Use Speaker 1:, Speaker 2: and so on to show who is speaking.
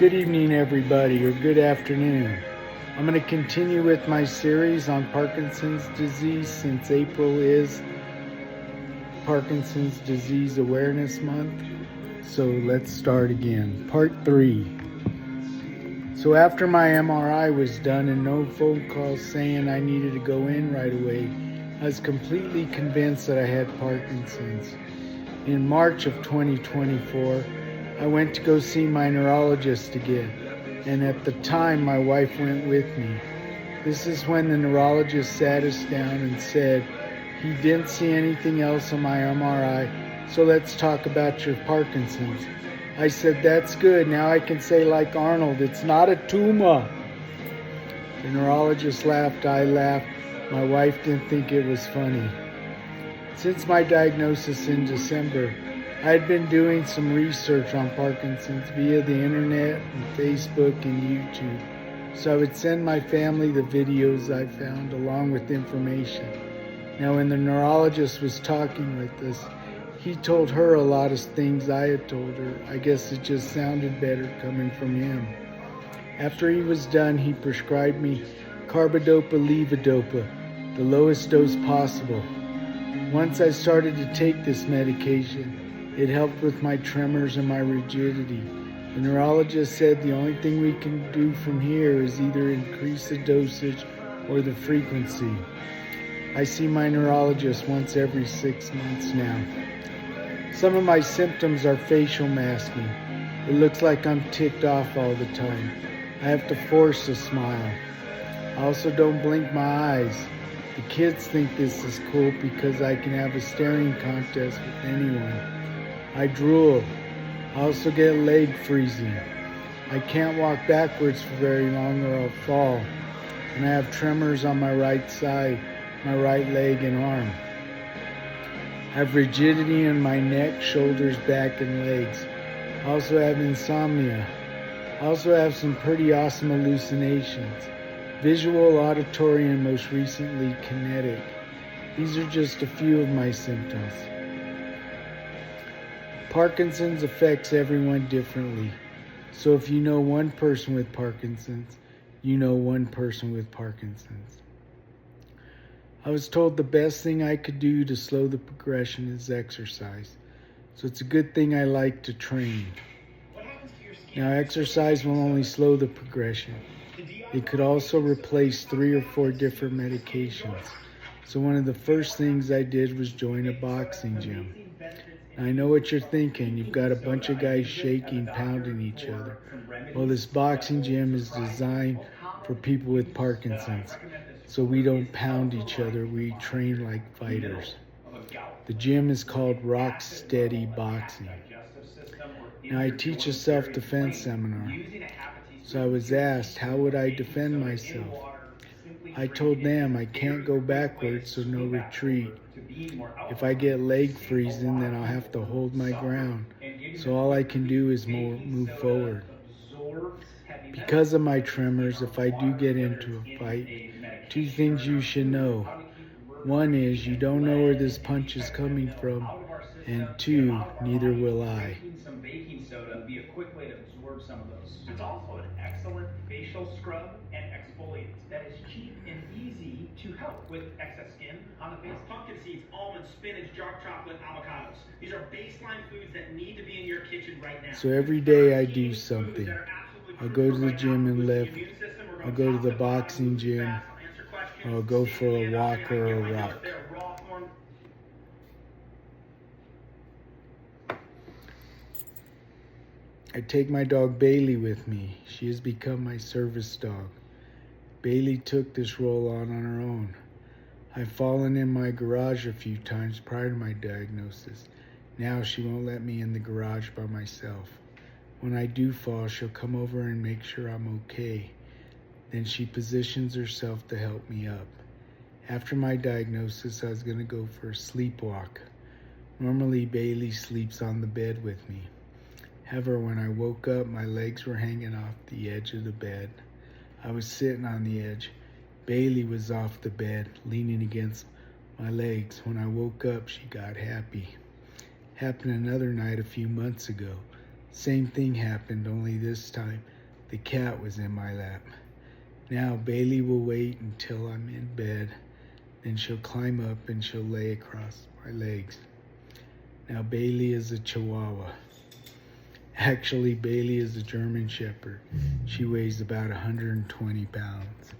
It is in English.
Speaker 1: Good evening, everybody, or good afternoon. I'm going to continue with my series on Parkinson's disease since April is Parkinson's Disease Awareness Month. So let's start again. Part 3. So after my MRI was done and no phone calls saying I needed to go in right away, I was completely convinced that I had Parkinson's. In March of 2024, I went to go see my neurologist again, and at the time my wife went with me. This is when the neurologist sat us down and said, he didn't see anything else on my MRI, so let's talk about your Parkinson's. I said, that's good, now I can say like Arnold, it's not a tumor. The neurologist laughed, I laughed, my wife didn't think it was funny. Since my diagnosis in December, I had been doing some research on Parkinson's via the internet and Facebook and YouTube. So I would send my family the videos I found along with information. Now when the neurologist was talking with us, he told her a lot of things I had told her. I guess it just sounded better coming from him. After he was done, he prescribed me carbidopa-levodopa, the lowest dose possible. Once I started to take this medication, it helped with my tremors and my rigidity. The neurologist said the only thing we can do from here is either increase the dosage or the frequency. I see my neurologist once every 6 months now. Some of my symptoms are facial masking. It looks like I'm ticked off all the time. I have to force a smile. I also don't blink my eyes. The kids think this is cool because I can have a staring contest with anyone. I drool. I also get leg freezing. I can't walk backwards for very long or I'll fall. And I have tremors on my right side, my right leg and arm. I have rigidity in my neck, shoulders, back, and legs. I also have insomnia. I also have some pretty awesome hallucinations. Visual, auditory, and most recently kinetic. These are just a few of my symptoms. Parkinson's affects everyone differently. So if you know one person with Parkinson's, you know one person with Parkinson's. I was told the best thing I could do to slow the progression is exercise. So it's a good thing I like to train. Now exercise will only slow the progression. It could also replace 3 or 4 different medications. So one of the first things I did was join a boxing gym. Now I know what you're thinking. You've got a bunch of guys shaking, pounding each other. Well, this boxing gym is designed for people with Parkinson's. So we don't pound each other, we train like fighters. The gym is called Rock Steady Boxing. Now I teach a self-defense seminar. So I was asked, how would I defend myself? I told them I can't go backwards, so no retreat. If I get leg freezing, then I'll have to hold my ground. So all I can do is move forward. Because of my tremors, if I do get into a fight, 2 things you should know. One is you don't know where this punch is coming from, and 2, neither will I.
Speaker 2: Some baking soda would be a quick way to absorb some of those. It's also an excellent facial scrub and exfoliant that is cheap and easy to help with excess skin on the face. Pumpkin seeds, almonds, spinach, dark chocolate, avocados. These are baseline foods that need to be in your kitchen right now.
Speaker 1: So every day I do something. I'll go to the gym and lift. I'll go to the boxing gym. Or I'll go for a walk or a rock. I take my dog Bailey with me. She has become my service dog. Bailey took this role on her own. I've fallen in my garage a few times prior to my diagnosis. Now she won't let me in the garage by myself. When I do fall, she'll come over and make sure I'm okay. Then she positions herself to help me up. After my diagnosis, I was going to go for a sleepwalk. Normally, Bailey sleeps on the bed with me. However, when I woke up, my legs were hanging off the edge of the bed. I was sitting on the edge. Bailey was off the bed, leaning against my legs. When I woke up, she got happy. Happened another night a few months ago. Same thing happened, only this time the cat was in my lap. Now Bailey will wait until I'm in bed, then she'll climb up and she'll lay across my legs. Now Bailey is a Chihuahua. Actually, Bailey is a German Shepherd. She weighs about 120 pounds.